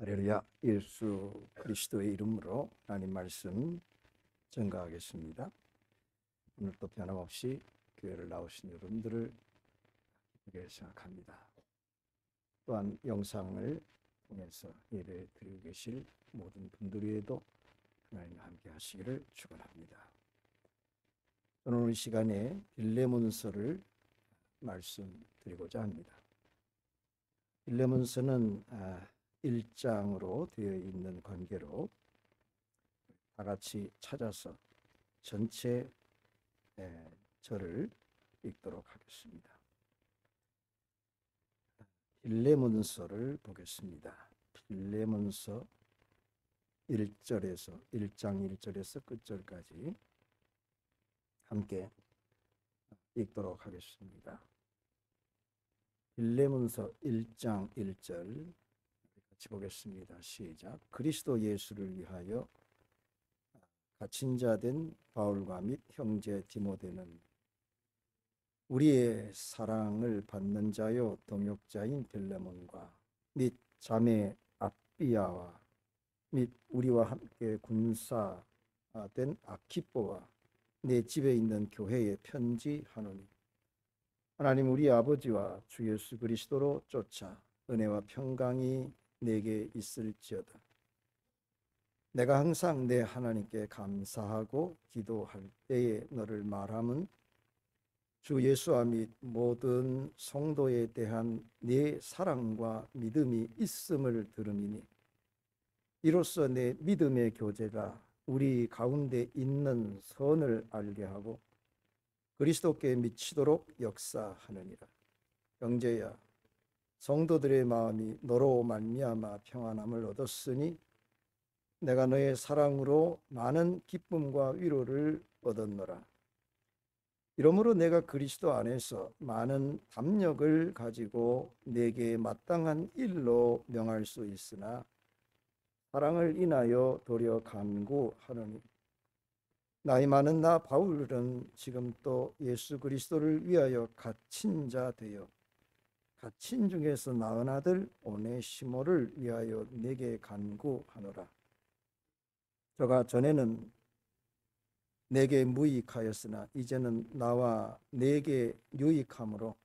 할렐루야. 예수 그리스도의 이름으로 하나님 말씀 전가하겠습니다. 오늘도 변함없이 교회를 나오신 여러분들을 기쁘게 생각합니다. 또한 영상을 통해서 예배 드리고 계실 모든 분들에도 하나님 함께 하시기를 축원합니다. 저는 오늘 시간에 빌레몬서를 말씀드리고자 합니다. 빌레몬서는 1장으로 되어 있는 관계로 다 같이 찾아서 전체 절을 읽도록 하겠습니다. 빌레몬서를 보겠습니다. 빌레몬서 1장 1절에서 끝절까지 함께 읽도록 하겠습니다. 빌레몬서 1장 1절 같이 보겠습니다. 시작. 그리스도 예수를 위하여 갇힌 자 된 바울과 및 형제 디모데는 우리의 사랑을 받는 자요 동역자인 빌레몬과 및 자매 아비아와 및 우리와 함께 군사된 아키뽀와 내 집에 있는 교회에 편지하노니 하나님 우리 아버지와 주 예수 그리스도로 쫓아 은혜와 평강이 내게 있을지어다. 내가 항상 내 하나님께 감사하고 기도할 때에 너를 말함은 주 예수와 및 모든 성도에 대한 네 사랑과 믿음이 있음을 들음이니 이로써 내 믿음의 교제가 우리 가운데 있는 선을 알게 하고 그리스도께 미치도록 역사하느니라. 형제야, 성도들의 마음이 너로 말미암아 평안함을 얻었으니 내가 너의 사랑으로 많은 기쁨과 위로를 얻었노라. 이러므로 내가 그리스도 안에서 많은 담력을 가지고 내게 마땅한 일로 명할 수 있으나 사랑을 인하여 도리어 간구하노니 나이 많은 나 바울은 지금 또 예수 그리스도를 위하여 갇힌 자 되어 갇힌 중에서 낳은 아들 오네시모를 위하여 내게 간구하노라. 저가 전에는 내게 무익하였으나 이제는 나와 내게 유익함으로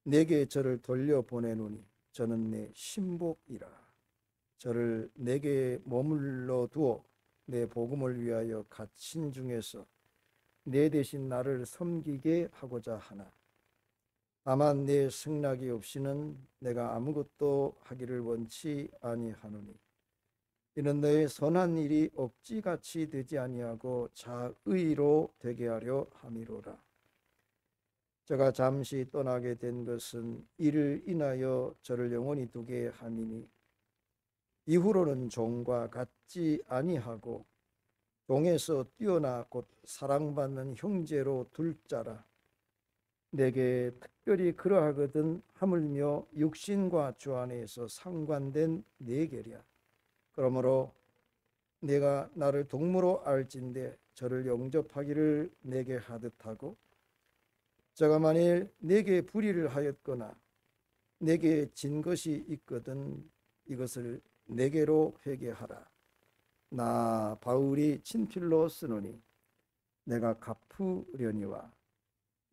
내게 저를 돌려보내노니 저는 내 신복이라. 저를 내게 머물러 두어 내 복음을 위하여 갇힌 중에서 내 대신 나를 섬기게 하고자 하나 다만 내 승낙이 없이는 내가 아무것도 하기를 원치 아니하노니 이는 너의 선한 일이 억지같이 되지 아니하고 자의로 되게 하려 함이로라. 저가 잠시 떠나게 된 것은 이를 인하여 저를 영원히 두게 함이니 이후로는 종과 같지 아니하고 종에서 뛰어나 곧 사랑받는 형제로 둘 자라. 내게 특별히 그러하거든 하물며 육신과 주 안에서 상관된 네 계랴. 그러므로 내가 나를 동무로 알진대 저를 영접하기를 내게 하듯하고 저가 만일 내게 불의를 하였거나 내게 진 것이 있거든 이것을 내게로 회개하라. 나 바울이 친필로 쓰노니 내가 갚으려니와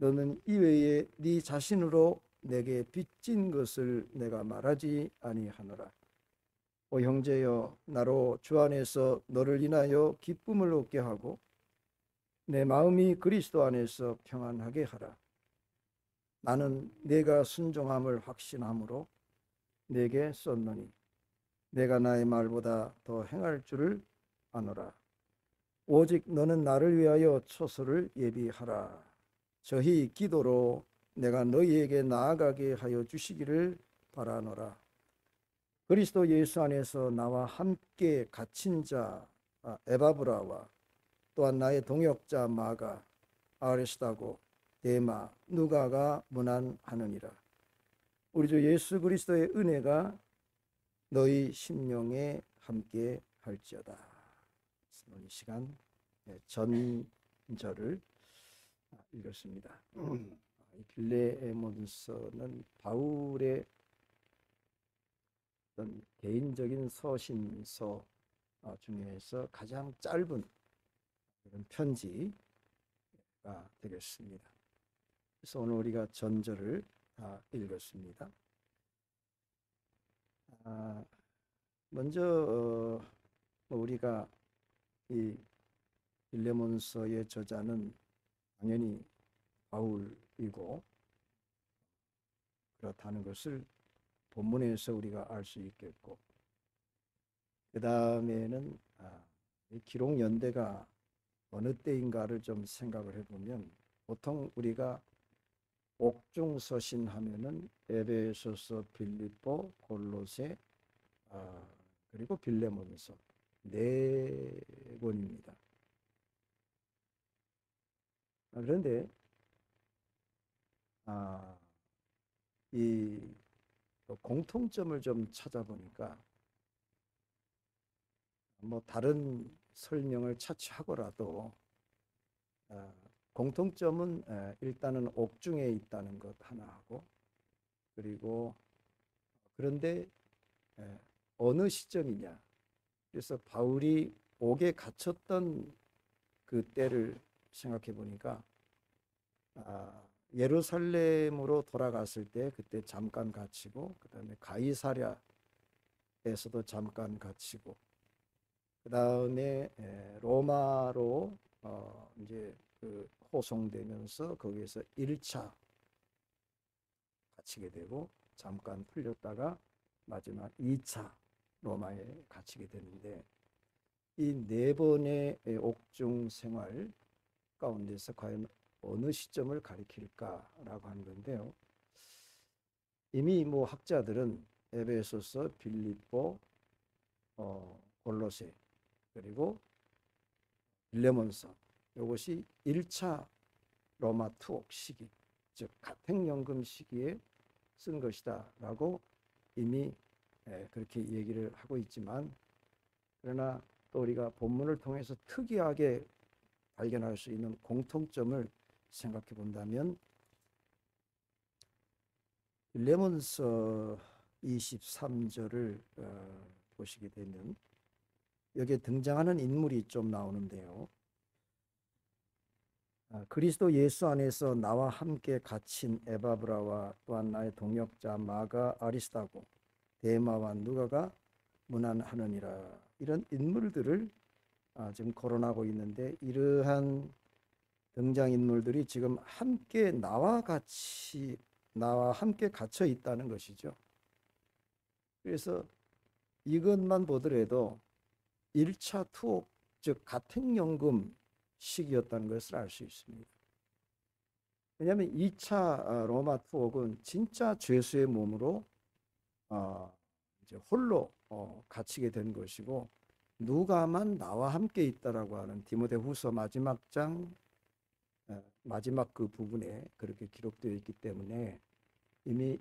너는 이외에 네 자신으로 내게 빚진 것을 내가 말하지 아니하노라. 오 형제여, 나로 주 안에서 너를 인하여 기쁨을 얻게 하고 내 마음이 그리스도 안에서 평안하게 하라. 나는 내가 순종함을 확신함으로 내게 썼노니 내가 나의 말보다 더 행할 줄을 아노라. 오직 너는 나를 위하여 처소를 예비하라. 저희 기도로 내가 너희에게 나아가게 하여 주시기를 바라노라. 그리스도 예수 안에서 나와 함께 갇힌 자 에바브라와 또한 나의 동역자 마가, 아레스다고, 데마, 누가가 문안하느니라. 우리 주 예수 그리스도의 은혜가 너희 심령에 함께 할지어다. 이 시간 전절을 읽었습니다. 빌레몬서는 바울의 어떤 개인적인 서신서 중에서 가장 짧은 그런 편지가 되겠습니다. 그래서 오늘 우리가 전절을 다 읽었습니다. 먼저 우리가 이 빌레몬서의 저자는 당연히 바울이고 그렇다는 것을 본문에서 우리가 알 수 있겠고, 그 다음에는 이 기록 연대가 어느 때인가를 좀 생각을 해보면, 보통 우리가 옥중서신 하면은 에베소서, 빌립보, 골로새, 그리고 빌레몬서 네 권입니다. 그런데 이 공통점을 좀 찾아보니까 뭐 다른 설명을 차치하고라도 공통점은 일단은 옥중에 있다는 것 하나하고, 그리고 그런데 어느 시점이냐, 그래서 바울이 옥에 갇혔던 그 때를 생각해 보니까 예루살렘으로 돌아갔을 때 그때 잠깐 갇히고, 그 다음에 가이사랴에서도 잠깐 갇히고, 그 다음에 로마로 이제 그 호송되면서 거기에서 1차 갇히게 되고 잠깐 풀렸다가 마지막 2차 로마에 갇히게 되는데, 이 네 번의 옥중 생활 가운데서 과연 어느 시점을 가리킬까라고 하는 건데요. 이미 뭐 학자들은 에베소서, 빌립보, 골로새, 그리고 빌레몬서, 이것이 1차 로마 투옥 시기, 즉 가택연금 시기에 쓴 것이다 라고 이미 그렇게 얘기를 하고 있지만, 그러나 또 우리가 본문을 통해서 특이하게 발견할 수 있는 공통점을 생각해 본다면, 빌레몬서 23절을 보시게 되면 여기에 등장하는 인물이 좀 나오는데요. 그리스도 예수 안에서 나와 함께 갇힌 에바브라와 또한 나의 동역자 마가 아리스다고 데마와 누가가 문안하느니라. 이런 인물들을 지금 거론하고 있는데, 이러한 등장인물들이 지금 함께 나와 함께 갇혀 있다는 것이죠. 그래서 이것만 보더라도 1차 투옥, 즉 가택연금 시기였다는 것을 알 수 있습니다. 왜냐하면 2차 로마 투옥은 진짜 죄수의 몸으로 이제 홀로 갇히게 된 것이고, 누가만 나와 함께 있다라고 하는 디모데후서 마지막 장 마지막 그 부분에 그렇게 기록되어 있기 때문에 이미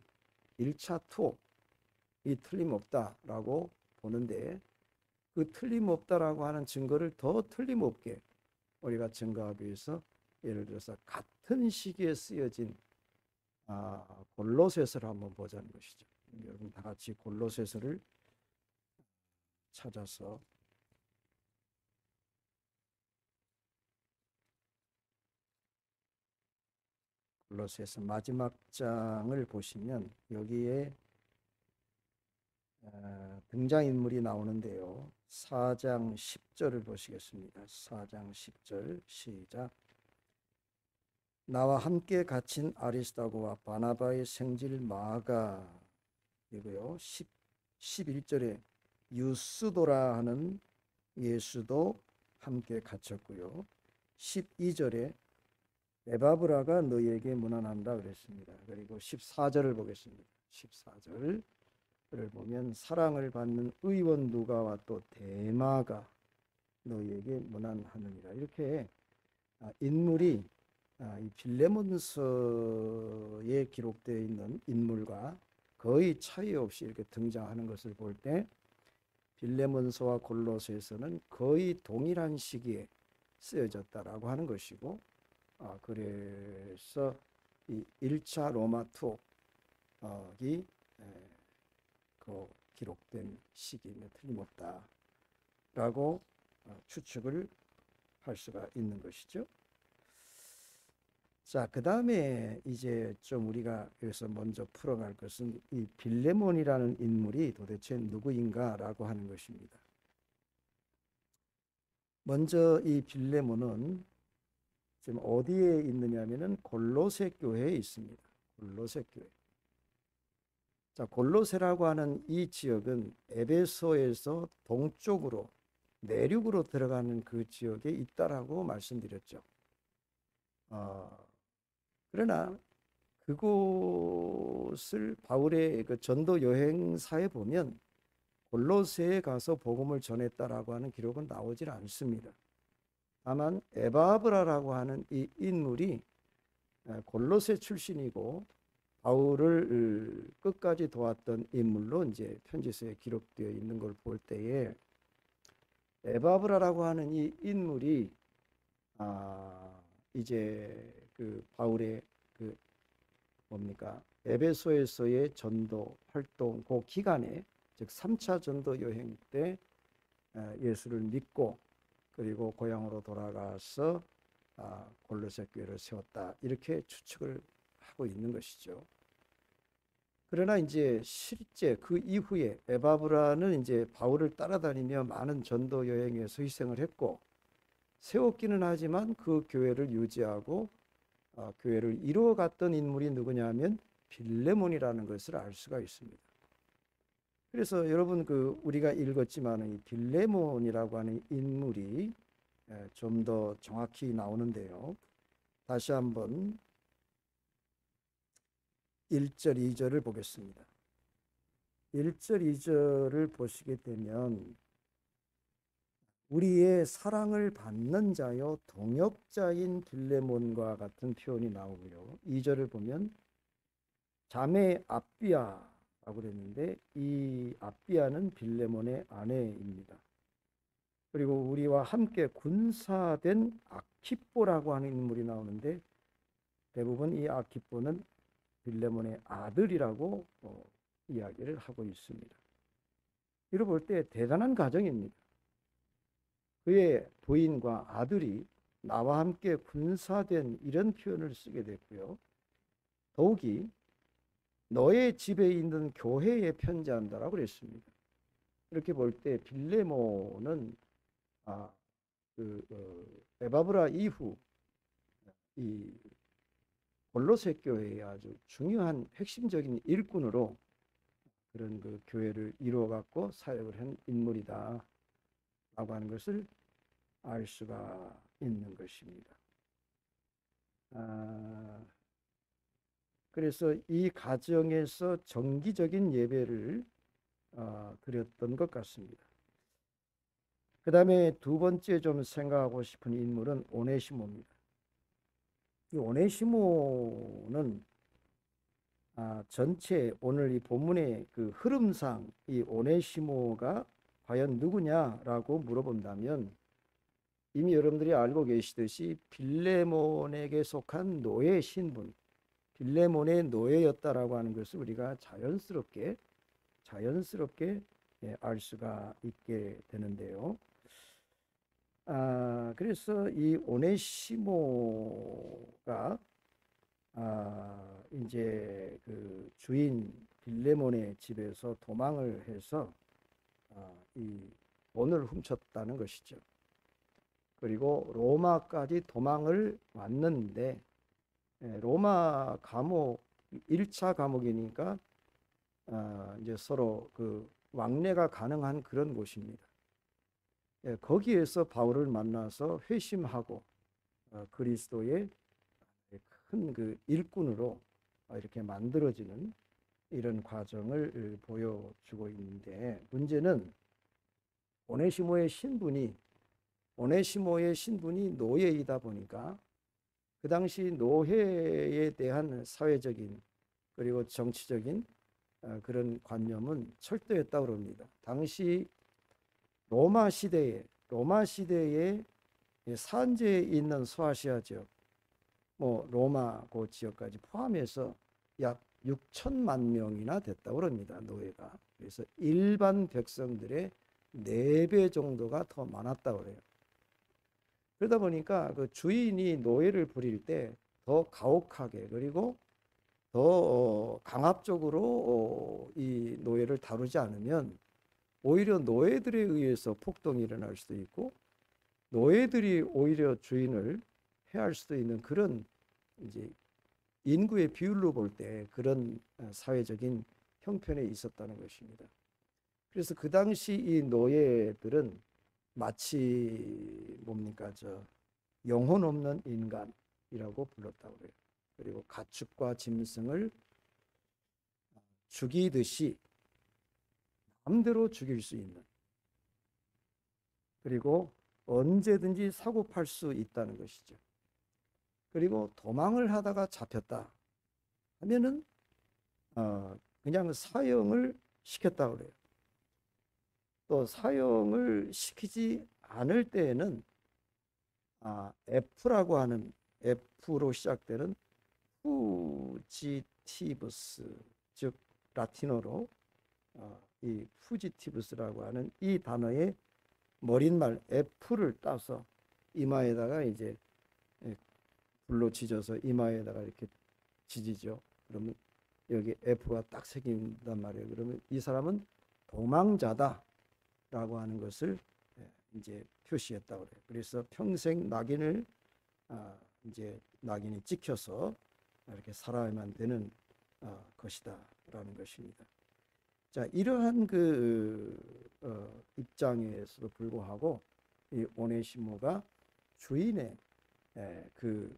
1차 투옥이 틀림없다라고 보는데, 그 틀림없다라고 하는 증거를 더 틀림없게 우리가 증거하기 위해서 예를 들어서 같은 시기에 쓰여진 골로새서를 한번 보자는 것이죠. 여러분 다 같이 골로새서를 찾아서 골로새서 마지막 장을 보시면 여기에 등장인물이 나오는데요. 4장 10절을 보시겠습니다. 4장 10절 시작. 나와 함께 갇힌 아리스다고와 바나바의 생질 마가, 이고요. 11절에 유스도라 하는 예수도 함께 갇혔고요. 12절에 에바브라가 너희에게 문안한다 그랬습니다. 그리고 14절을 보겠습니다. 14절을 보면 사랑을 받는 의원 누가와 또 데마가 너희에게 문안하느니라. 이렇게 인물이 이 빌레몬서에 기록되어 있는 인물과 거의 차이 없이 이렇게 등장하는 것을 볼 때, 빌레몬서와 골로새서는 거의 동일한 시기에 쓰여졌다라고 하는 것이고, 그래서 이 1차 로마 투옥이 그 기록된 시기임에 틀림없다라고 추측을 할 수가 있는 것이죠. 자, 그 다음에 이제 좀 우리가 여기서 먼저 풀어갈 것은 이 빌레몬이라는 인물이 도대체 누구인가라고 하는 것입니다. 먼저 이 빌레몬은 지금 어디에 있느냐면은 골로새 교회에 있습니다. 골로새 교회. 자, 골로새라고 하는 이 지역은 에베소에서 동쪽으로 내륙으로 들어가는 그 지역에 있다라고 말씀드렸죠. 그러나 그곳을 바울의 그 전도 여행사에 보면 골로새에 가서 복음을 전했다라고 하는 기록은 나오질 않습니다. 다만 에바브라라고 하는 이 인물이 골로새 출신이고 바울을 끝까지 도왔던 인물로 이제 편지서에 기록되어 있는 걸 볼 때에 에바브라라고 하는 이 인물이 이제 그 바울의 그 뭡니까 에베소에서의 전도 활동 그 기간에 즉 3차 전도 여행 때 예수를 믿고 그리고 고향으로 돌아가서 골로새 교회를 세웠다 이렇게 추측을 하고 있는 것이죠. 그러나 이제 실제 그 이후에 에바브라는 이제 바울을 따라다니며 많은 전도 여행에서 희생을 했고 세웠기는 하지만 그 교회를 유지하고 교회를 이루어갔던 인물이 누구냐면 빌레몬이라는 것을 알 수가 있습니다. 그래서 여러분 그 우리가 읽었지만 이 빌레몬이라고 하는 인물이 좀 더 정확히 나오는데요. 다시 한번 1절, 2절을 보겠습니다. 1절, 2절을 보시게 되면 우리의 사랑을 받는 자여 동역자인 빌레몬과 같은 표현이 나오고요. 2절을 보면 자매 아비아라고 그랬는데 이 아비아는 빌레몬의 아내입니다. 그리고 우리와 함께 군사된 아키뽀라고 하는 인물이 나오는데 대부분 이 아키뽀는 빌레몬의 아들이라고 이야기를 하고 있습니다. 이를 볼 때 대단한 가정입니다. 그의 부인과 아들이 나와 함께 군사된 이런 표현을 쓰게 됐고요. 더욱이 너의 집에 있는 교회에 편지한다라고 그랬습니다. 이렇게 볼 때 빌레몬은 에바브라 이후 이 골로새 교회의 아주 중요한 핵심적인 일꾼으로 그런 그 교회를 이루어갖고 사역을 한 인물이다 라고 하는 것을 알 수가 있는 것입니다. 그래서 이 가정에서 정기적인 예배를 드렸던 것 같습니다. 그 다음에 두 번째 좀 생각하고 싶은 인물은 오네시모입니다. 이 오네시모는 전체 오늘 이 본문의 그 흐름상 이 오네시모가 과연 누구냐라고 물어본다면 이미 여러분들이 알고 계시듯이 빌레몬에게 속한 노예 신분, 빌레몬의 노예였다라고 하는 것을 우리가 자연스럽게 알 수가 있게 되는데요. 그래서 이 오네시모가 이제 그 주인 빌레몬의 집에서 도망을 해서 이 돈을 훔쳤다는 것이죠. 그리고 로마까지 도망을 왔는데 로마 감옥 1차 감옥이니까 이제 서로 그 왕래가 가능한 그런 곳입니다. 거기에서 바울을 만나서 회심하고 그리스도의 큰 그 일꾼으로 이렇게 만들어지는 이런 과정을 보여주고 있는데 문제는 오네시모의 신분이 노예이다 보니까 그 당시 노예에 대한 사회적인 그리고 정치적인 그런 관념은 철저했다고 합니다. 당시 로마 시대에 산지에 있는 소아시아 지역, 로마 그 지역까지 포함해서 약 6천만 명이나 됐다고 그럽니다. 노예가. 그래서 일반 백성들의 4배 정도가 더 많았다고 그래요. 그러다 보니까 그 주인이 노예를 부릴 때 더 가혹하게 그리고 더 강압적으로 이 노예를 다루지 않으면 오히려 노예들에 의해서 폭동이 일어날 수도 있고 노예들이 오히려 주인을 해할 수도 있는 그런 이제 인구의 비율로 볼 때 그런 사회적인 형편에 있었다는 것입니다. 그래서 그 당시 이 노예들은 마치 뭡니까 저 영혼 없는 인간이라고 불렀다고 그래요. 그리고 가축과 짐승을 죽이듯이 마음대로 죽일 수 있는 그리고 언제든지 사고 팔 수 있다는 것이죠. 그리고 도망을 하다가 잡혔다 하면은 그냥 사형을 시켰다고 그래요. 또 사형을 시키지 않을 때에는 F라고 하는 F로 시작되는 푸지티브스 즉 라틴어로 이 푸지티브스라고 하는 이 단어의 머릿말 F를 따서 이마에다가 이제 불로 지져서 이마에다가 이렇게 지지죠. 그러면 여기 F가 딱 새긴단 말이에요. 그러면 이 사람은 도망자다라고 하는 것을 이제 표시했다고 그래요. 그래서 평생 낙인을 이제 낙인이 찍혀서 이렇게 살아야만 되는 것이다라는 것입니다. 자, 이러한 그 입장에서도 불구하고 이 오네시모가 주인의 그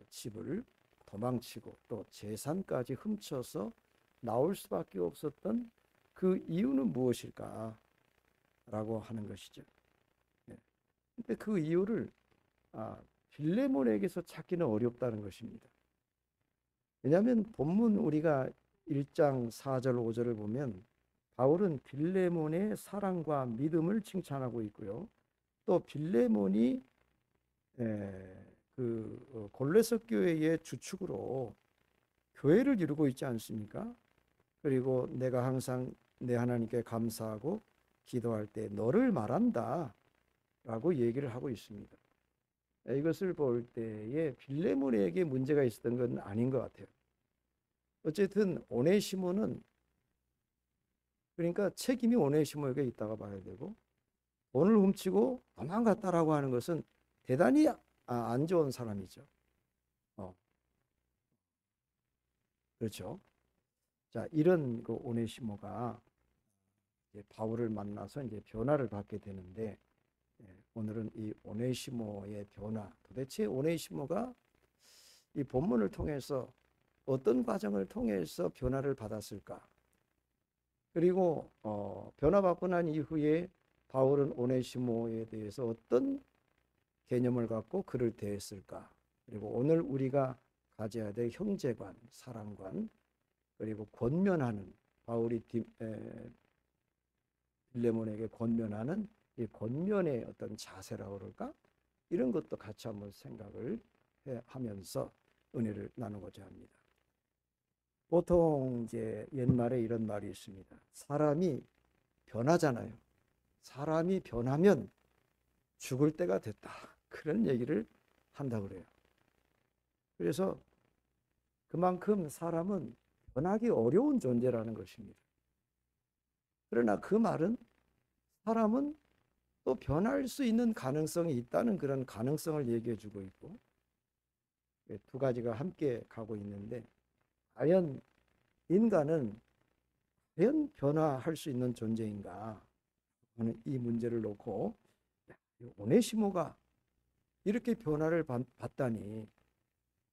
집을 도망치고 또 재산까지 훔쳐서 나올 수밖에 없었던 그 이유는 무엇일까라고 하는 것이죠. 근데 그 이유를 빌레몬에게서 찾기는 어렵다는 것입니다. 왜냐하면 본문 우리가 1장 4절 5절을 보면 바울은 빌레몬의 사랑과 믿음을 칭찬하고 있고요. 또 빌레몬이 그 골로새 교회의 주축으로 교회를 이루고 있지 않습니까? 그리고 내가 항상 내 하나님께 감사하고 기도할 때 너를 말한다 라고 얘기를 하고 있습니다. 이것을 볼 때에 빌레몬에게 문제가 있었던 건 아닌 것 같아요. 어쨌든 오네시모는 그러니까 책임이 오네시모에게 있다가 봐야 되고 돈을 훔치고 도망갔다라고 하는 것은 대단히 안 좋은 사람이죠. 그렇죠. 자, 이런 그 오네시모가 이제 바울을 만나서 이제 변화를 받게 되는데 오늘은 이 오네시모의 변화, 도대체 오네시모가 이 본문을 통해서 어떤 과정을 통해서 변화를 받았을까? 그리고 변화받고 난 이후에 바울은 오네시모에 대해서 어떤 개념을 갖고 그를 대했을까? 그리고 오늘 우리가 가져야 될 형제관, 사랑관, 그리고 권면하는 바울이 빌레몬에게 권면하는 이 권면의 어떤 자세라고 그럴까? 이런 것도 같이 한번 생각을 하면서 은혜를 나누고자 합니다. 보통 이제 옛말에 이런 말이 있습니다. 사람이 변하잖아요. 사람이 변하면 죽을 때가 됐다. 그런 얘기를 한다고 그래요. 그래서 그만큼 사람은 변하기 어려운 존재라는 것입니다. 그러나 그 말은 사람은 또 변할 수 있는 가능성이 있다는 그런 가능성을 얘기해 주고 있고 두 가지가 함께 가고 있는데 과연 인간은 과연 변화할 수 있는 존재인가 하는 이 문제를 놓고 오네시모가 이렇게 변화를 받다니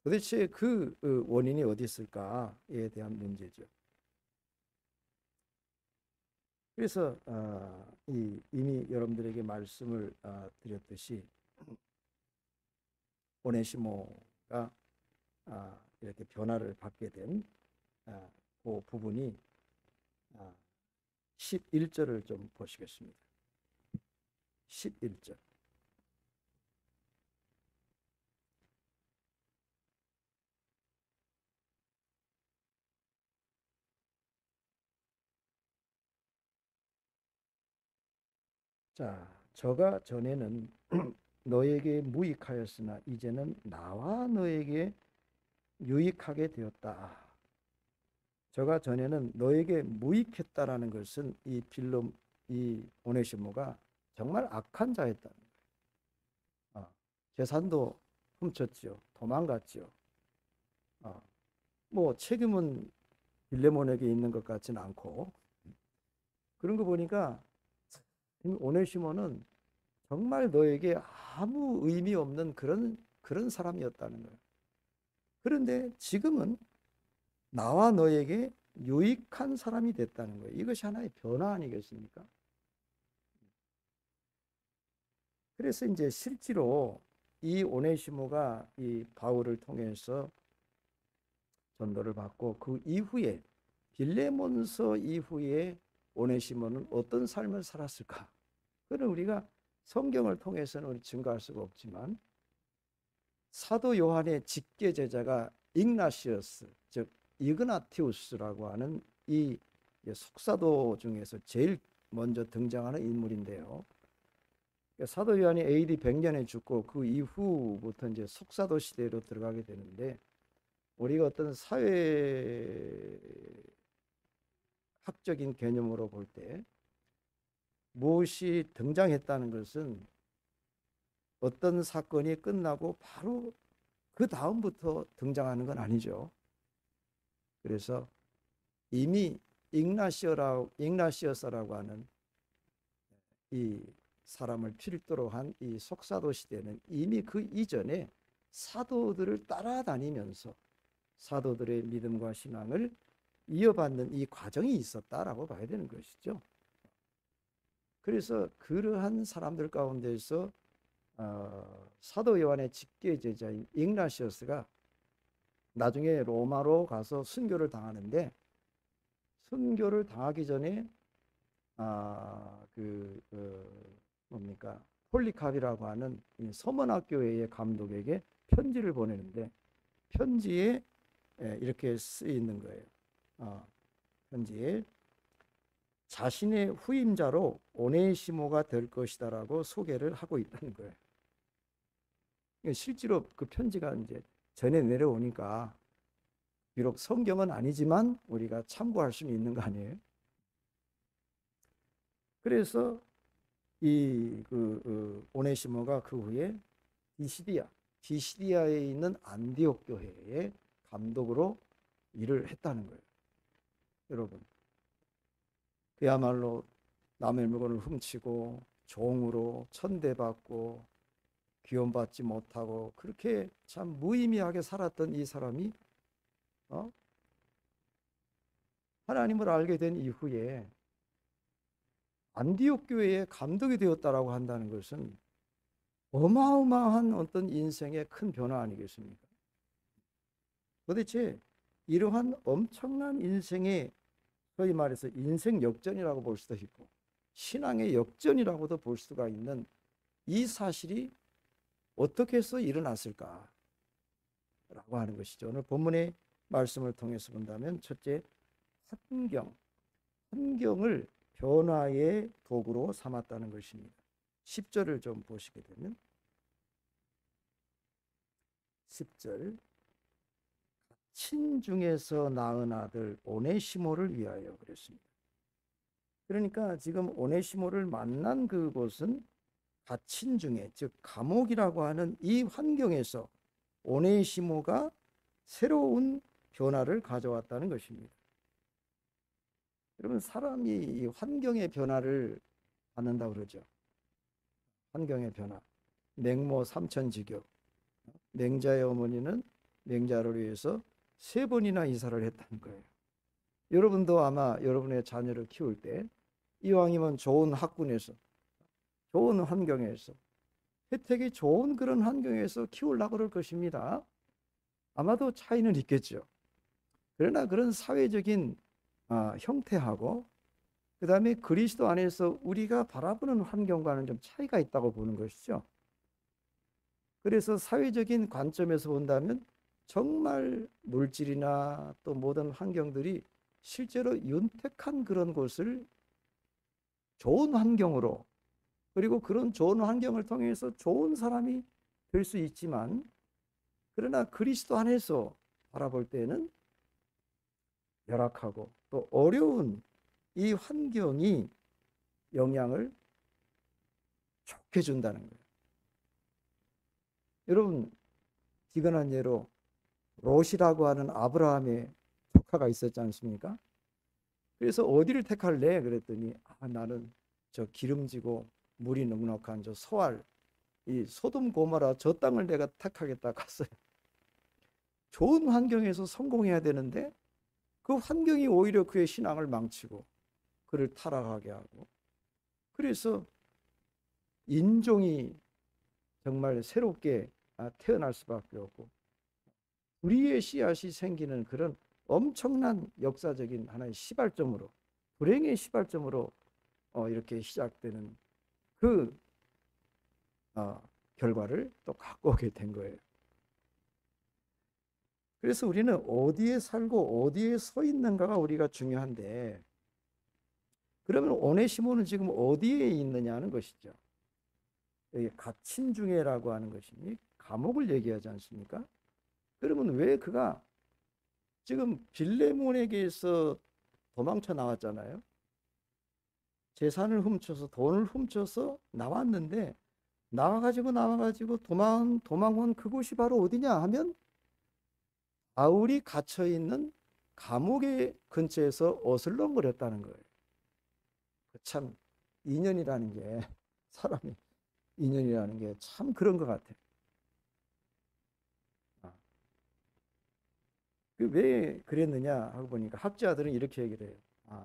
도대체 그 원인이 어디 있을까에 대한 문제죠. 그래서 이미 여러분들에게 말씀을 드렸듯이 오네시모가 이렇게 변화를 받게 된 그 부분이 11절을 좀 보시겠습니다. 11절. 자, 저가 전에는 너에게 무익하였으나 이제는 나와 너에게 유익하게 되었다. 저가 전에는 너에게 무익했다라는 것은 이 오네시모가 정말 악한 자였다는 거예요. 재산도 훔쳤지요. 도망갔지요. 뭐 책임은 빌레몬에게 있는 것 같지는 않고, 그런 거 보니까 오네시모는 정말 너에게 아무 의미 없는 그런 사람이었다는 거예요. 그런데 지금은 나와 너에게 유익한 사람이 됐다는 거예요. 이것이 하나의 변화 아니겠습니까? 그래서 이제 실제로 이 오네시모가 이 바울을 통해서 전도를 받고 그 이후에 빌레몬서 이후에 오네시모는 어떤 삶을 살았을까? 그는 우리가 성경을 통해서는 우리 증거할 수가 없지만 사도 요한의 직계 제자가 ig나시어스, 즉 이그나티우스라고 하는 이 속사도 중에서 제일 먼저 등장하는 인물인데요. 사도 요한이 AD 100년에 죽고 그 이후부터 이제 속사도 시대로 들어가게 되는데, 우리가 어떤 사회학적인 개념으로 볼 때 무엇이 등장했다는 것은 어떤 사건이 끝나고 바로 그 다음부터 등장하는 건 아니죠. 그래서 이미 ig나시어스라고 하는 이 사람을 필두로 한 이 속사도 시대는 이미 그 이전에 사도들을 따라다니면서 사도들의 믿음과 신앙을 이어받는 이 과정이 있었다라고 봐야 되는 것이죠. 그래서 그러한 사람들 가운데서 사도 요한의 직계 제자인 ig나시어스가 나중에 로마로 가서 순교를 당하는데, 순교를 당하기 전에 뭡니까, 폴리캅이라고 하는 이 서문학교회의 감독에게 편지를 보내는데, 편지에 이렇게 쓰여 있는 거예요. 편지에 자신의 후임자로 오네시모가 될 것이다라고 소개를 하고 있다는 거예요. 실제로 그 편지가 이제 전해 내려오니까 비록 성경은 아니지만 우리가 참고할 수는 있는 거 아니에요? 그래서 오네시모가 그 후에 디시디아에 있는 안디옥 교회의 감독으로 일을 했다는 거예요. 여러분, 그야말로 남의 물건을 훔치고 종으로 천대받고 귀염받지 못하고 그렇게 참 무의미하게 살았던 이 사람이 하나님을 알게 된 이후에 안디옥 교회의 감독이 되었다라고 한다는 것은 어마어마한 어떤 인생의 큰 변화 아니겠습니까? 도대체 이러한 엄청난 인생의, 소위 말해서 인생 역전이라고 볼 수도 있고 신앙의 역전이라고도 볼 수가 있는 이 사실이 어떻게 해서 일어났을까 라고 하는 것이죠. 오늘 본문의 말씀을 통해서 본다면, 첫째, 환경을 변화의 도구로 삼았다는 것입니다. 10절을 좀 보시게 되면 10절, 친중에서 낳은 아들 오네시모를 위하여 그랬습니다. 그러니까 지금 오네시모를 만난 그곳은 갇힌 중에, 즉 감옥이라고 하는 이 환경에서 오네시모가 새로운 변화를 가져왔다는 것입니다. 여러분, 사람이 이 환경의 변화를 받는다고 그러죠. 환경의 변화. 맹모 삼천지교. 맹자의 어머니는 맹자를 위해서 3번이나 이사를 했다는 거예요. 여러분도 아마 여러분의 자녀를 키울 때 이왕이면 좋은 학군에서, 좋은 환경에서, 혜택이 좋은 그런 환경에서 키우려고 그럴 것입니다. 아마도 차이는 있겠죠. 그러나 그런 사회적인 형태하고 그 다음에 그리스도 안에서 우리가 바라보는 환경과는 좀 차이가 있다고 보는 것이죠. 그래서 사회적인 관점에서 본다면 정말 물질이나 또 모든 환경들이 실제로 윤택한 그런 곳을 좋은 환경으로 그리고 그런 좋은 환경을 통해서 좋은 사람이 될 수 있지만, 그러나 그리스도 안에서 바라볼 때는 열악하고 또 어려운 이 환경이 영향을 좋게 준다는 거예요. 여러분, 기근한 예로 롯이라고 하는 아브라함의 조카가 있었지 않습니까? 그래서 어디를 택할래? 그랬더니 나는 저 기름지고 물이 넉넉한 저 소알, 이 소돔 고모라 저 땅을 내가 택하겠다 갔어요. 좋은 환경에서 성공해야 되는데 그 환경이 오히려 그의 신앙을 망치고 그를 타락하게 하고, 그래서 인종이 정말 새롭게 태어날 수밖에 없고 불의의 씨앗이 생기는 그런 엄청난 역사적인 하나의 시발점으로, 불행의 시발점으로 이렇게 시작되는 그 결과를 또 갖고 오게 된 거예요. 그래서 우리는 어디에 살고 어디에 서 있는가가 우리가 중요한데, 그러면 오네시모는 지금 어디에 있느냐는 것이죠. 여기 갇힌 중에라고 하는 것이니 감옥을 얘기하지 않습니까? 그러면 왜 그가 지금 빌레몬에게서 도망쳐 나왔잖아요. 재산을 훔쳐서, 돈을 훔쳐서 나왔는데, 나와가지고 도망온 그곳이 바로 어디냐 하면 바울이 갇혀 있는 감옥의 근처에서 어슬렁거렸다는 거예요. 참 인연이라는 게, 사람이 인연이라는 게 참 그런 것 같아요. 왜 그랬느냐 하고 보니까 학자들은 이렇게 얘기를 해요.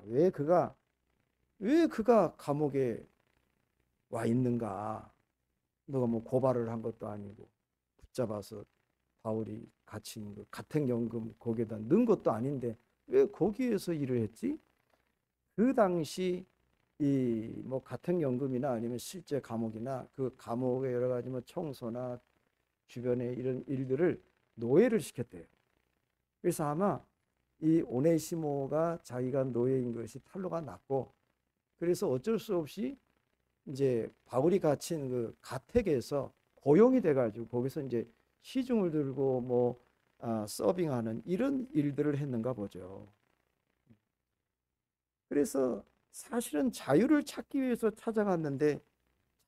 왜 그가 감옥에 와 있는가? 너가 뭐 고발을 한 것도 아니고 붙잡아서 바울이 갇힌 그 가택연금 거기에다 넣은 것도 아닌데 왜 거기에서 일을 했지? 그 당시 이 뭐 가택연금이나 아니면 실제 감옥이나 그 감옥의 여러 가지 뭐 청소나 주변의 이런 일들을 노예를 시켰대요. 그래서 아마 이 오네시모가 자기가 노예인 것이 탄로가 났고, 그래서 어쩔 수 없이 이제 바울이 갇힌 그 가택에서 고용이 돼가지고 거기서 이제 시중을 들고 뭐 서빙하는 이런 일들을 했는가 보죠. 그래서 사실은 자유를 찾기 위해서 찾아갔는데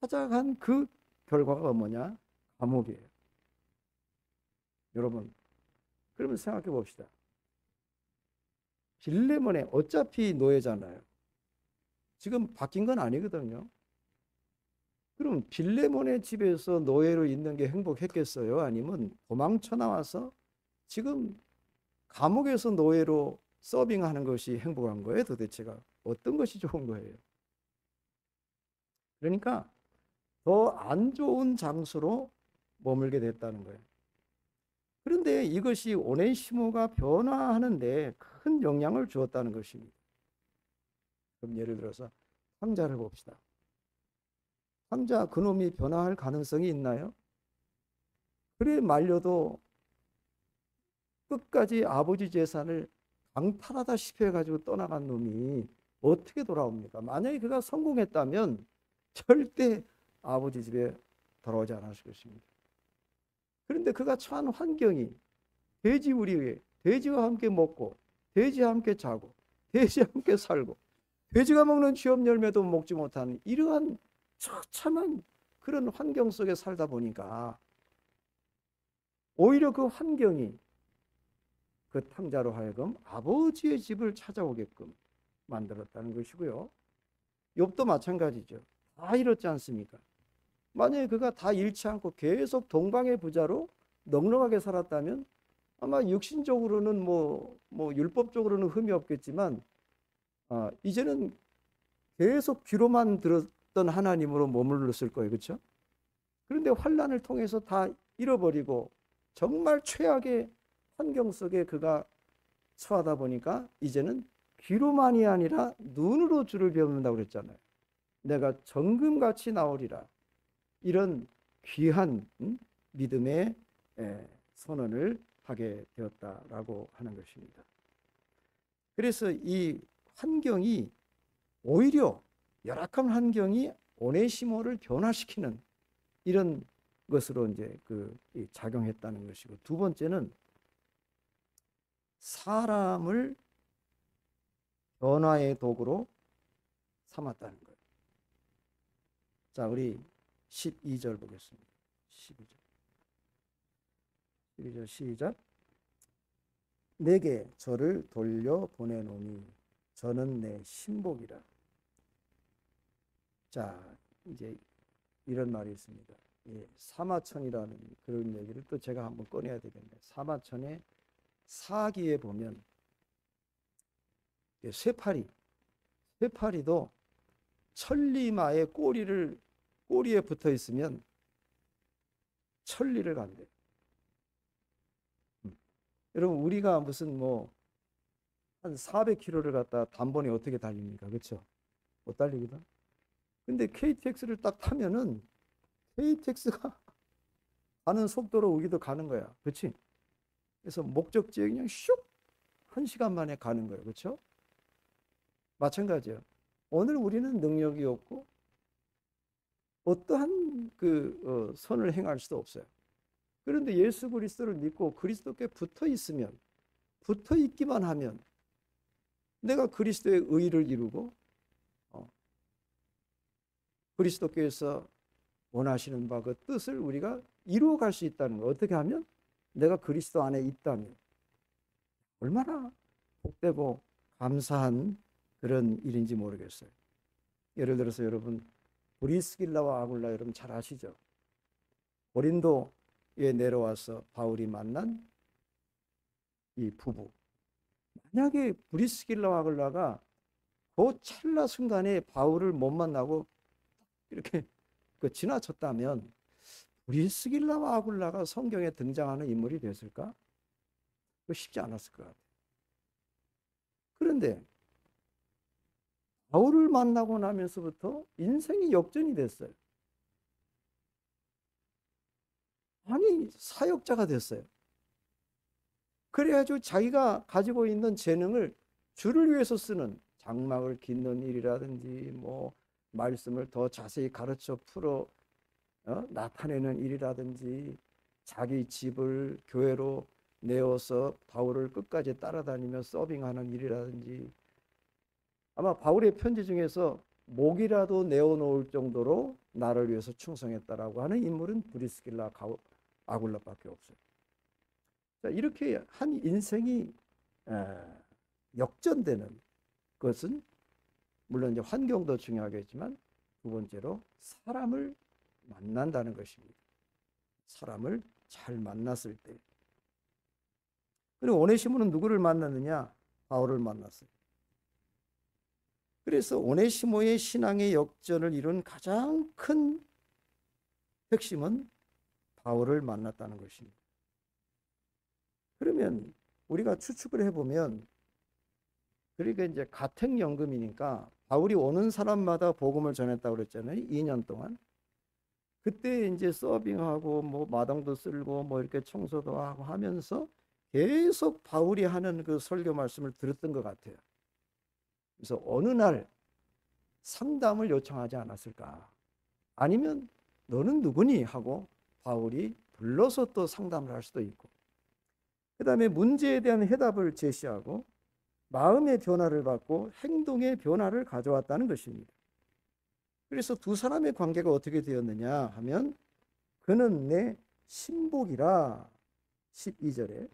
찾아간 그 결과가 뭐냐? 감옥이에요. 여러분, 그러면 생각해 봅시다. 빌레몬에 어차피 노예잖아요. 지금 바뀐 건 아니거든요. 그럼 빌레몬의 집에서 노예로 있는 게 행복했겠어요? 아니면 도망쳐 나와서 지금 감옥에서 노예로 서빙하는 것이 행복한 거예요? 도대체가 어떤 것이 좋은 거예요? 그러니까 더 안 좋은 장소로 머물게 됐다는 거예요. 그런데 이것이 오네시모가 변화하는데 큰 영향을 주었다는 것입니다. 그럼 예를 들어서 황자를 봅시다. 황자 그놈이 변화할 가능성이 있나요? 그래 말려도 끝까지 아버지 재산을 강탈하다시피 해가지고 떠나간 놈이 어떻게 돌아옵니까? 만약에 그가 성공했다면 절대 아버지 집에 돌아오지 않았을 것입니다. 그런데 그가 처한 환경이 돼지우리에 돼지와 함께 먹고 돼지와 함께 자고 돼지와 함께 살고 돼지가 먹는 쥐업 열매도 먹지 못하는 이러한 처참한 그런 환경 속에 살다 보니까 오히려 그 환경이 그 탕자로 하여금 아버지의 집을 찾아오게끔 만들었다는 것이고요. 욥도 마찬가지죠. 다 이렇지 않습니까? 만약에 그가 다 잃지 않고 계속 동방의 부자로 넉넉하게 살았다면 아마 육신적으로는 뭐 율법적으로는 흠이 없겠지만 이제는 계속 귀로만 들었던 하나님으로 머물렀을 거예요. 그렇죠? 그런데 환란을 통해서 다 잃어버리고 정말 최악의 환경 속에 그가 처하다 보니까 이제는 귀로만이 아니라 눈으로 주를 배운다고 그랬잖아요. 내가 정금같이 나오리라. 이런 귀한 믿음의 선언을 하게 되었다라고 하는 것입니다. 그래서 이 환경이 오히려 열악한 환경이 오네시모를 변화시키는 이런 것으로 이제 작용했다는 것이고, 두 번째는 사람을 변화의 도구로 삼았다는 거예요. 자, 우리 12절 보겠습니다. 12절 시작. 내게 저를 돌려 보내노니 저는 내 신복이라. 자, 이제 이런 말이 있습니다. 사마천이라는 그런 얘기를 또 제가 한번 꺼내야 되겠네요. 사마천의 사기에 보면 쇠파리도 천리마의 꼬리에 붙어 있으면 천리를 간대요. 여러분, 우리가 무슨 한 400km를 갖다 단번에 어떻게 달립니까? 그렇죠? 못 달리거든. 근데 KTX를 딱 타면은 KTX가 가는 속도로 우리도 가는 거야. 그렇지? 그래서 목적지에 그냥 슉 1시간 만에 가는 거예요. 그렇죠? 마찬가지예요. 오늘 우리는 능력이 없고 어떠한 선을 행할 수도 없어요. 그런데 예수 그리스도를 믿고 그리스도께 붙어 있기만 하면 내가 그리스도의 의를 이루고 그리스도께서 원하시는 바 그 뜻을 우리가 이루어 갈 수 있다는 거예요. 어떻게 하면? 내가 그리스도 안에 있다면. 얼마나 복되고 감사한 그런 일인지 모르겠어요. 예를 들어서 여러분, 브리스길라와 아굴라 여러분 잘 아시죠? 고린도에 내려와서 바울이 만난 이 부부. 만약에 브리스길라와 아굴라가 그 찰나 순간에 바울을 못 만나고 이렇게 지나쳤다면 브리스길라와 아굴라가 성경에 등장하는 인물이 됐을까? 쉽지 않았을 것 같아요. 그런데 바울을 만나고 나면서부터 인생이 역전이 됐어요. 아니, 사역자가 됐어요. 그래가지고 자기가 가지고 있는 재능을 주를 위해서 쓰는, 장막을 깃는 일이라든지 말씀을 더 자세히 가르쳐 풀어 나타내는 일이라든지, 자기 집을 교회로 내어서 바울을 끝까지 따라다니며 서빙하는 일이라든지, 아마 바울의 편지 중에서 목이라도 내어놓을 정도로 나를 위해서 충성했다라고 하는 인물은 브리스길라 아굴라밖에 없어요. 자, 이렇게 한 인생이 역전되는 것은 물론 이제 환경도 중요하겠지만 두 번째로 사람을 만난다는 것입니다. 사람을 잘 만났을 때. 그리고 오네시모는 누구를 만났느냐? 바울을 만났어요. 그래서 오네시모의 신앙의 역전을 이룬 가장 큰 핵심은 바울을 만났다는 것입니다. 그러면 우리가 추측을 해보면, 그러니까 이제 가택연금이니까 바울이 오는 사람마다 복음을 전했다고 그랬잖아요. 2년 동안. 그때 이제 서빙하고 마당도 쓸고 이렇게 청소도 하고 하면서 계속 바울이 하는 그 설교 말씀을 들었던 것 같아요. 그래서 어느 날 상담을 요청하지 않았을까? 아니면 너는 누구니? 하고 바울이 불러서 또 상담을 할 수도 있고, 그 다음에 문제에 대한 해답을 제시하고 마음의 변화를 받고 행동의 변화를 가져왔다는 것입니다. 그래서 두 사람의 관계가 어떻게 되었느냐 하면, 그는 내 신복이라. 12절에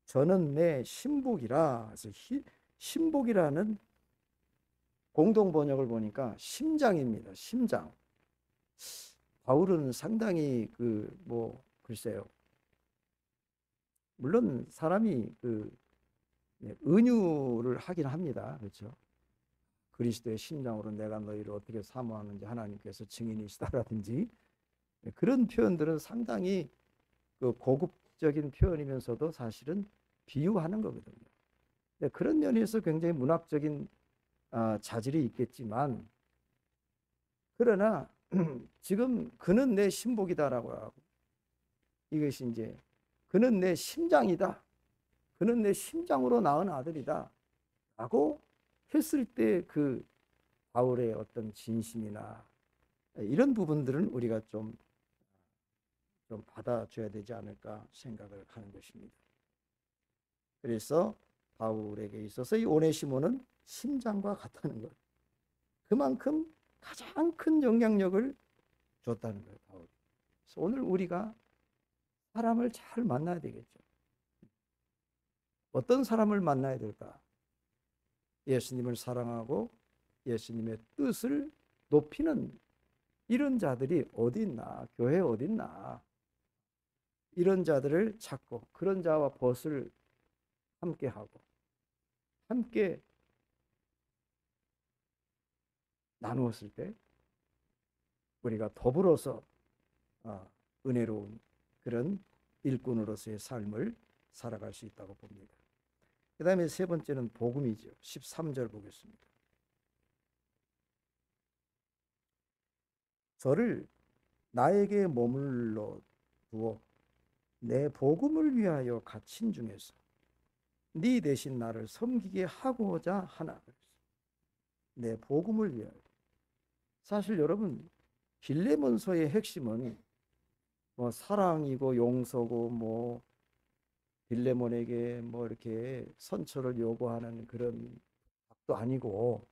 저는 내 신복이라. 그래서 신복이라는 공동 번역을 보니까 심장입니다. 심장. 바울은 상당히 글쎄요. 물론 사람이 은유를 하긴 합니다. 그렇죠? 그리스도의 심장으로 내가 너희를 어떻게 사모하는지 하나님께서 증인이시다라든지, 그런 표현들은 상당히 고급적인 표현이면서도 사실은 비유하는 거거든요. 그런 면에서 굉장히 문학적인 자질이 있겠지만, 그러나 지금 그는 내 신복이다라고 하고, 이것이 이제 그는 내 심장이다, 그는 내 심장으로 낳은 아들이다 라고 했을 때 그 바울의 어떤 진심이나 이런 부분들은 우리가 좀 받아줘야 되지 않을까 생각을 하는 것입니다. 그래서 바울에게 있어서 이 오네시모는 심장과 같다는 것. 그만큼 가장 큰 영향력을 줬다는 거예요. 바울. 그래서 오늘 우리가 사람을 잘 만나야 되겠죠. 어떤 사람을 만나야 될까? 예수님을 사랑하고 예수님의 뜻을 높이는 이런 자들이 어디 있나? 교회에 어디 있나? 이런 자들을 찾고 그런 자와 벗을 함께 하고 함께 나누었을 때 우리가 더불어서 은혜로운 그런 일꾼으로서의 삶을 살아갈 수 있다고 봅니다. 그 다음에 세 번째는 복음이죠. 13절 보겠습니다. 저를 나에게 머물러 두어 내 복음을 위하여 갇힌 중에서 네 대신 나를 섬기게 하고자 하나. 내 복음을 위하여. 사실 여러분 빌레몬서의 핵심은 뭐 사랑이고 용서고 뭐 빌레몬에게 뭐 이렇게 선처를 요구하는 그런 도 아니고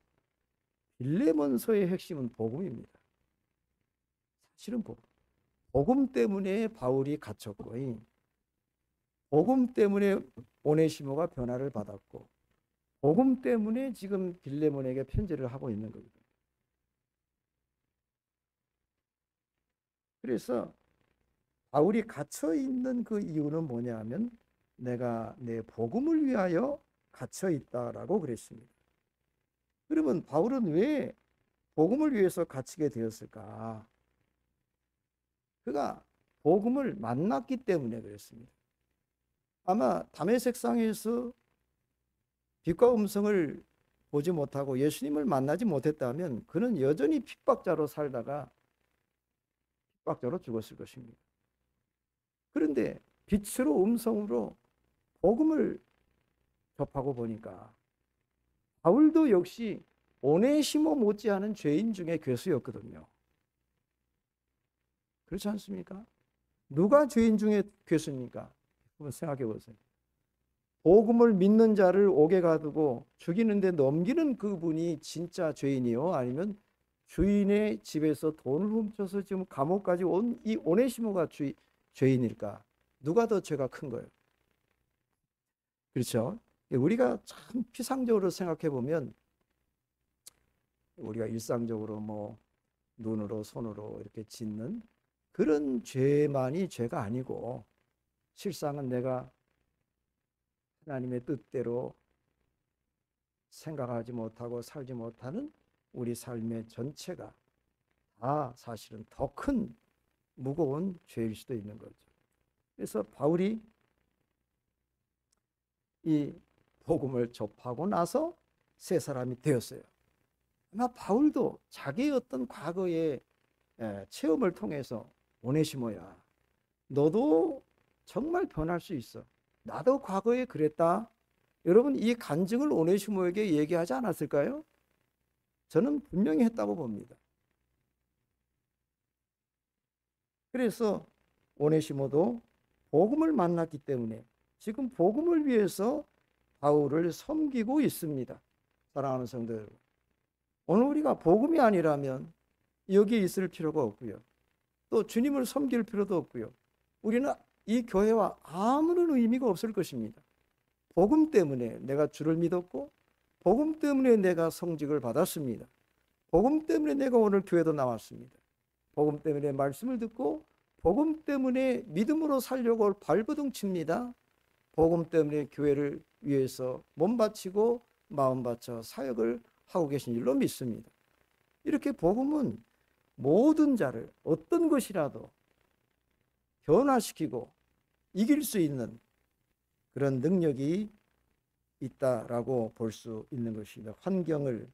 빌레몬서의 핵심은 복음입니다. 사실은 복음 때문에 바울이 갇혔고 복음 때문에 오네시모가 변화를 받았고 복음 때문에 지금 빌레몬에게 편지를 하고 있는 겁니다. 그래서 바울이 갇혀 있는 그 이유는 뭐냐 하면 내가 내 복음을 위하여 갇혀 있다라고 그랬습니다. 그러면 바울은 왜 복음을 위해서 갇히게 되었을까? 그가 복음을 만났기 때문에 그랬습니다. 아마 다메섹상에서 빛과 음성을 보지 못하고 예수님을 만나지 못했다면 그는 여전히 핍박자로 살다가 핍박자로 죽었을 것입니다. 그런데 빛으로 음성으로 복음을 접하고 보니까 바울도 역시 오네시모 못지않은 죄인 중에 괴수였거든요. 그렇지 않습니까? 누가 죄인 중에 괴수입니까? 한번 생각해 보세요. 복음을 믿는 자를 옥에 가두고 죽이는데 넘기는 그분이 진짜 죄인이요? 아니면 주인의 집에서 돈을 훔쳐서 지금 감옥까지 온 이 오네시모가 죄인일까? 누가 더 죄가 큰 거예요? 그렇죠? 우리가 참 피상적으로 생각해 보면 우리가 일상적으로 뭐 눈으로 손으로 이렇게 짓는 그런 죄만이 죄가 아니고 실상은 내가 하나님의 뜻대로 생각하지 못하고 살지 못하는 우리 삶의 전체가 다 사실은 더 큰 무거운 죄일 수도 있는 거죠. 그래서 바울이 이 복음을 접하고 나서 새 사람이 되었어요. 아마 바울도 자기의 어떤 과거의 체험을 통해서 오네시모야, 너도 정말 변할 수 있어. 나도 과거에 그랬다. 여러분 이 간증을 오네시모에게 얘기하지 않았을까요? 저는 분명히 했다고 봅니다. 그래서 오네시모도 복음을 만났기 때문에 지금 복음을 위해서 바울을 섬기고 있습니다. 사랑하는 성도 여러분, 오늘 우리가 복음이 아니라면 여기에 있을 필요가 없고요. 또 주님을 섬길 필요도 없고요. 우리는 이 교회와 아무런 의미가 없을 것입니다. 복음 때문에 내가 주를 믿었고 복음 때문에 내가 성직을 받았습니다. 복음 때문에 내가 오늘 교회도 나왔습니다. 복음 때문에 말씀을 듣고 복음 때문에 믿음으로 살려고 발버둥 칩니다. 복음 때문에 교회를 위해서 몸 바치고 마음 바쳐 사역을 하고 계신 줄로 믿습니다. 이렇게 복음은 모든 자를 어떤 것이라도 변화시키고 이길 수 있는 그런 능력이 있다라고 볼 수 있는 것입니다. 환경을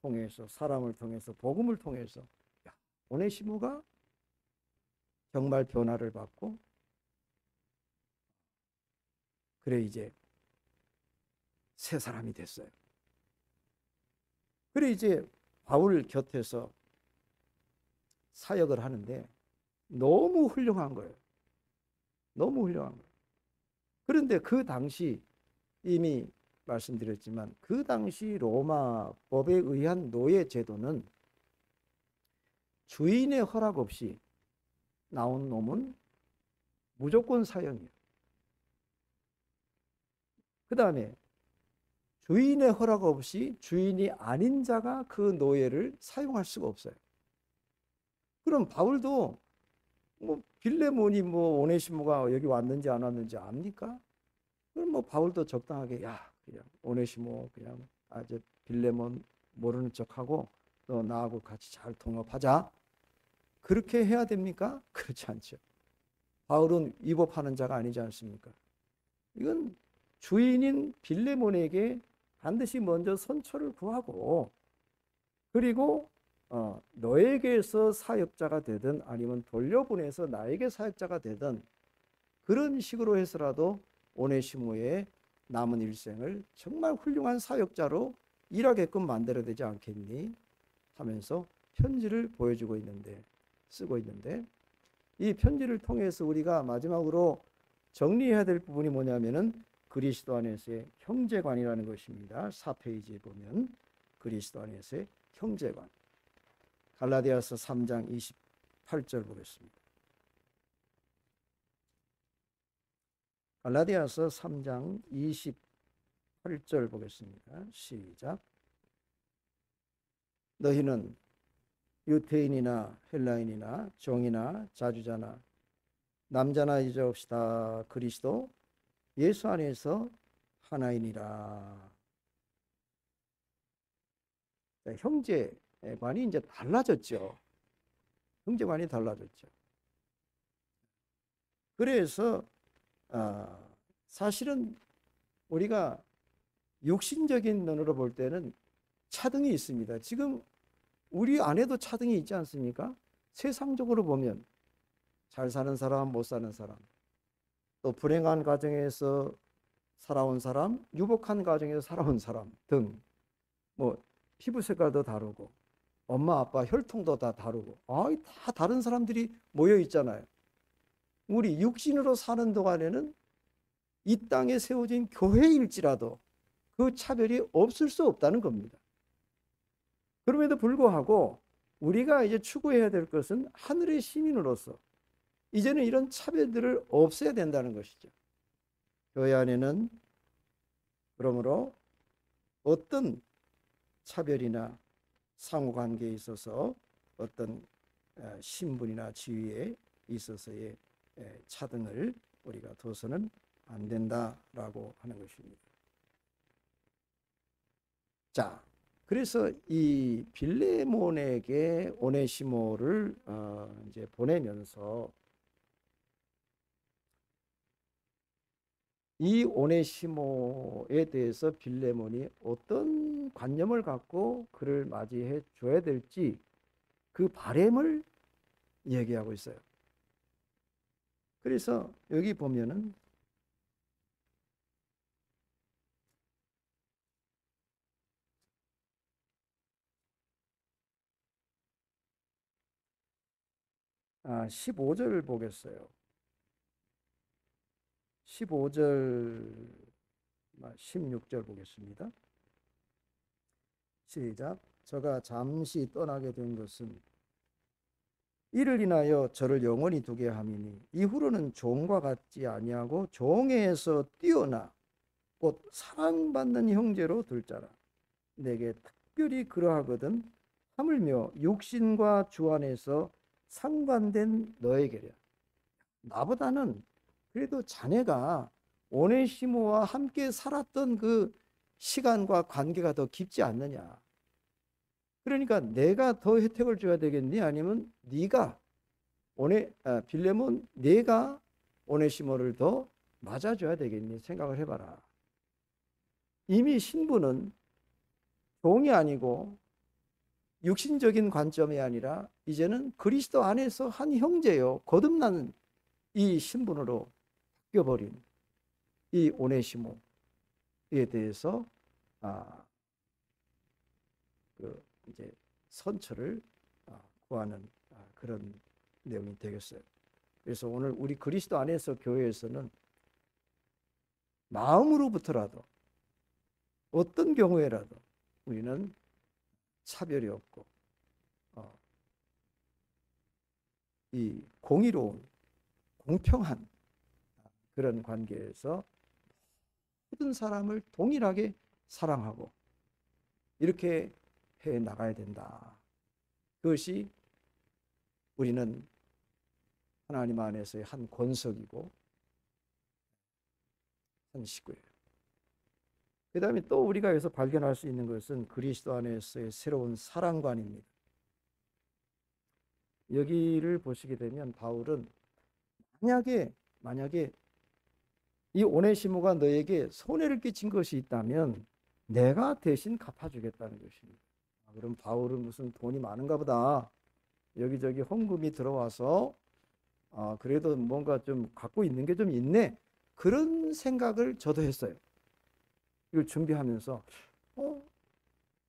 통해서 사람을 통해서 복음을 통해서 오네시모가 정말 변화를 받고 그래 이제 새 사람이 됐어요. 그래 이제 바울 곁에서 사역을 하는데 너무 훌륭한 거예요. 너무 훌륭한 거예요. 그런데 그 당시 이미 말씀드렸지만 그 당시 로마 법에 의한 노예 제도는 주인의 허락 없이 나온 놈은 무조건 사형이에요. 그 다음에 주인의 허락 없이 주인이 아닌 자가 그 노예를 사용할 수가 없어요. 그럼 바울도 뭐 빌레몬이 뭐 오네시모가 여기 왔는지 안 왔는지 압니까? 그럼 뭐 바울도 적당하게 야 그냥 오네시모 그냥 아저 빌레몬 모르는 척하고 너 나하고 같이 잘 동업하자. 그렇게 해야 됩니까? 그렇지 않죠. 바울은 위법하는 자가 아니지 않습니까? 이건 주인인 빌레몬에게 반드시 먼저 선처를 구하고 그리고 너에게서 사역자가 되든 아니면 돌려보내서 나에게 사역자가 되든 그런 식으로 해서라도 오네시모의 남은 일생을 정말 훌륭한 사역자로 일하게끔 만들어야 되지 않겠니? 하면서 편지를 보여주고 있는데 쓰고 있는데 이 편지를 통해서 우리가 마지막으로 정리해야 될 부분이 뭐냐면은 그리스도 안에서의 형제관이라는 것입니다. 4페이지에 보면 그리스도 안에서의 형제관. 갈라디아서 3장 28절 보겠습니다. 갈라디아서 3장 28절 보겠습니다. 시작. 너희는 유태인이나 헬라인이나 종이나 자주자나 남자나 여자 없이 다 그리스도 예수 안에서 하나이니라. 형제관이 이제 달라졌죠. 형제관이 달라졌죠. 그래서 사실은 우리가 육신적인 눈으로 볼 때는 차등이 있습니다. 지금 우리 안에도 차등이 있지 않습니까? 세상적으로 보면 잘 사는 사람, 못 사는 사람, 또 불행한 가정에서 살아온 사람, 유복한 가정에서 살아온 사람 등 뭐 피부 색깔도 다르고 엄마 아빠 혈통도 다 다르고 다 다른 사람들이 모여 있잖아요. 우리 육신으로 사는 동안에는 이 땅에 세워진 교회일지라도 그 차별이 없을 수 없다는 겁니다. 그럼에도 불구하고 우리가 이제 추구해야 될 것은 하늘의 시민으로서 이제는 이런 차별들을 없애야 된다는 것이죠. 교회 안에는 그러므로 어떤 차별이나 상호관계에 있어서 어떤 신분이나 지위에 있어서의 차등을 우리가 둬서는 안 된다라고 하는 것입니다. 자, 그래서 이 빌레몬에게 오네시모를 이제 보내면서 이 오네시모에 대해서 빌레몬이 어떤 관념을 갖고 그를 맞이해 줘야 될지 그 바램을 얘기하고 있어요. 그래서 여기 보면은 15절 보겠어요. 15절, 16절 보겠습니다. 시작. 저가 잠시 떠나게 된 것은 이를 인하여 저를 영원히 두게 함이니 이후로는 종과 같지 아니하고 종에서 뛰어나 곧 사랑받는 형제로 둘 자라. 내게 특별히 그러하거든 하물며 육신과 주 안에서 상관된 너에게랴. 나보다는 그래도 자네가 오네시모와 함께 살았던 그 시간과 관계가 더 깊지 않느냐. 그러니까 내가 더 혜택을 줘야 되겠니? 아니면 네가 빌레몬 내가 오네시모를 더 맞아줘야 되겠니? 생각을 해봐라. 이미 신부는 종이 아니고 육신적인 관점이 아니라 이제는 그리스도 안에서 한 형제요. 거듭나는 이 신분으로 바뀌어버린 이 오네시모에 대해서 이제 선처를 구하는 그런 내용이 되겠어요. 그래서 오늘 우리 그리스도 안에서 교회에서는 마음으로부터라도 어떤 경우에라도 우리는 차별이 없고 이 공의로운 공평한 그런 관계에서 모든 사람을 동일하게 사랑하고 이렇게 해 나가야 된다. 그것이 우리는 하나님 안에서의 한 권석이고 한 식구예요. 그 다음에 또 우리가 여기서 발견할 수 있는 것은 그리스도 안에서의 새로운 사랑관입니다. 여기를 보시게 되면 바울은 만약에 이 오네시모가 너에게 손해를 끼친 것이 있다면 내가 대신 갚아주겠다는 것입니다. 그럼 바울은 무슨 돈이 많은가 보다. 여기저기 헌금이 들어와서 그래도 뭔가 좀 갖고 있는 게 좀 있네. 그런 생각을 저도 했어요. 이걸 준비하면서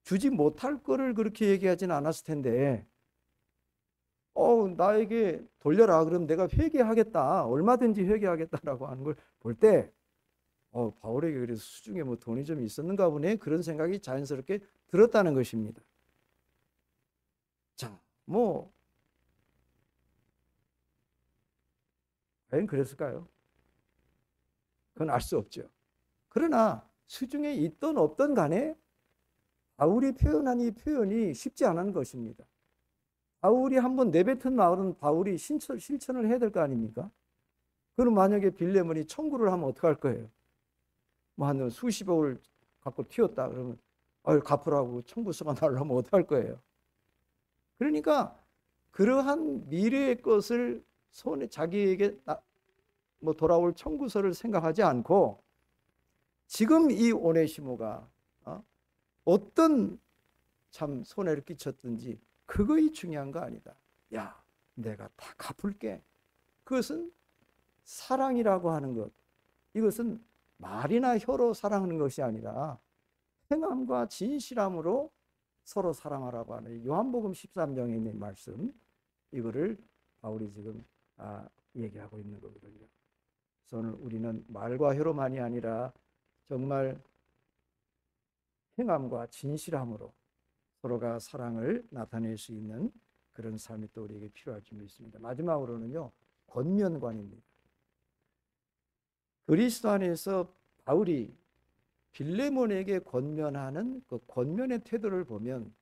주지 못할 거를 그렇게 얘기하지는 않았을 텐데 나에게 돌려라. 그럼 내가 회개하겠다. 얼마든지 회개하겠다라고 하는 걸 볼 때 바울에게 그래서 수중에 뭐 돈이 좀 있었는가 보네. 그런 생각이 자연스럽게 들었다는 것입니다. 자, 뭐 과연 그랬을까요? 그건 알 수 없죠. 그러나 수중에 있던 없던 간에 바울이 표현한 이 표현이 쉽지 않은 것입니다. 바울이 한번 내뱉은 말은 바울이 실천을 해야 될 거 아닙니까? 그럼 만약에 빌레몬이 청구를 하면 어떡할 거예요? 뭐 한 수십억을 갖고 튀었다 그러면 갚으라고 청구서가 나오려면 어떡할 거예요? 그러니까 그러한 미래의 것을 자기에게 뭐 돌아올 청구서를 생각하지 않고 지금 이 오네시모가 어떤 참 손해를 끼쳤든지 그것이 중요한 거 아니다. 야, 내가 다 갚을게. 그것은 사랑이라고 하는 것. 이것은 말이나 혀로 사랑하는 것이 아니라 행함과 진실함으로 서로 사랑하라고 하는 요한복음 13장에 있는 말씀. 이거를 바울이 지금 얘기하고 있는 거거든요. 그래서 우리는 말과 혀로만이 아니라 정말 행함과 진실함으로 서로가 사랑을 나타낼 수 있는 그런 삶이 또 우리에게 필요할 줄 믿습니다. 마지막으로는요, 권면관입니다. 그리스도 안에서 바울이 빌레몬에게 권면하는 그 권면의 태도를 보면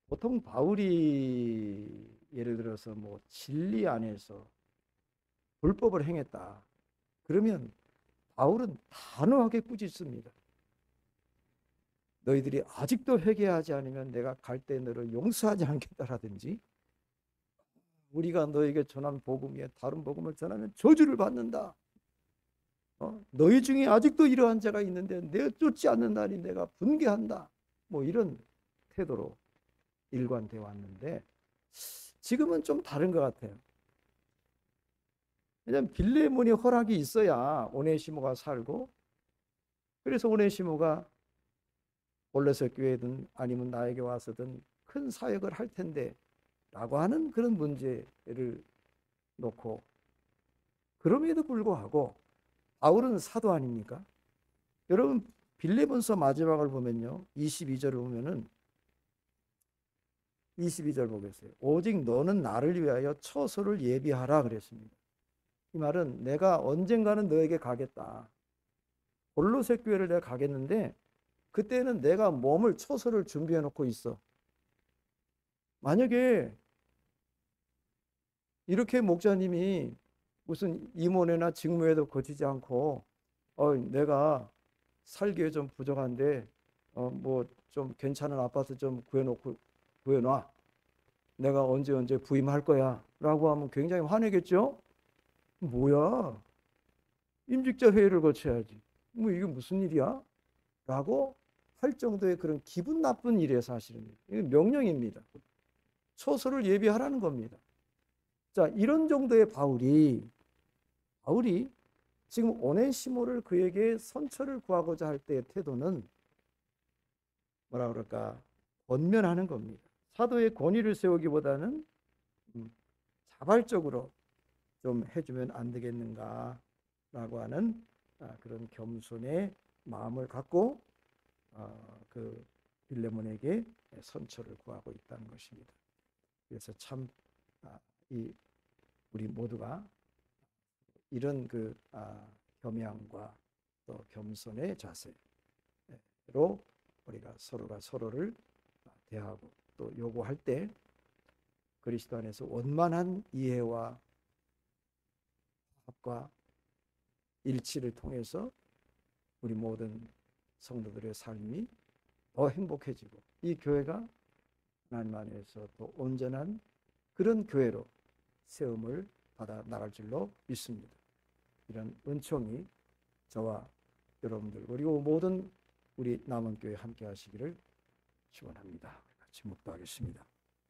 보통 바울이 예를 들어서 뭐 진리 안에서 불법을 행했다. 그러면 바울은 단호하게 꾸짖습니다. 너희들이 아직도 회개하지 않으면 내가 갈 때 너를 용서하지 않겠다라든지 우리가 너에게 전한 복음에 다른 복음을 전하면 저주를 받는다. 너희 중에 아직도 이러한 자가 있는데 내가 쫓지 않는다니 내가 분개한다. 뭐 이런 태도로 일관되어 왔는데 지금은 좀 다른 것 같아요. 왜냐하면 빌레몬이 허락이 있어야 오네시모가 살고 그래서 오네시모가 골로새 교회든 아니면 나에게 와서든 큰 사역을 할 텐데 라고 하는 그런 문제를 놓고 그럼에도 불구하고 바울은 사도 아닙니까? 여러분 빌레몬서 마지막을 보면요 22절을 보면은 22절 보겠어요. 오직 너는 나를 위하여 처소를 예비하라 그랬습니다. 이 말은 내가 언젠가는 너에게 가겠다. 골로새 교회를 내가 가겠는데 그때는 내가 몸을 처소를 준비해 놓고 있어. 만약에 이렇게 목사님이 무슨 임원회나 직무에도 거치지 않고 내가 살기에 좀 부족한데 뭐 좀 괜찮은 아파트 좀 구해놔. 내가 언제 부임할 거야 라고 하면 굉장히 화내겠죠? 뭐야? 임직자 회의를 거쳐야지. 뭐 이게 무슨 일이야? 라고 할 정도의 그런 기분 나쁜 일이에요, 사실은. 이건 명령입니다. 처소를 예비하라는 겁니다. 자, 이런 정도의 바울이 지금 오네시모를 그에게 선처를 구하고자 할 때의 태도는 뭐라 그럴까? 권면하는 겁니다. 사도의 권위를 세우기보다는 자발적으로 좀 해주면 안 되겠는가라고 하는 그런 겸손의 마음을 갖고 그 빌레몬에게 선처를 구하고 있다는 것입니다. 그래서 참 우리 모두가 이런 그 겸양과 또 겸손의 자세로 우리가 서로가 서로를 대하고 또 요구할 때 그리스도 안에서 원만한 이해와 합과 일치를 통해서 우리 모든 성도들의 삶이 더 행복해지고 이 교회가 하나님 안에서 또 온전한 그런 교회로 세움을 받아 나갈 줄로 믿습니다. 이런 은총이 저와 여러분들 그리고 모든 우리 남은 교회 함께 하시기를 축원합니다. 같이 묵도하겠습니다.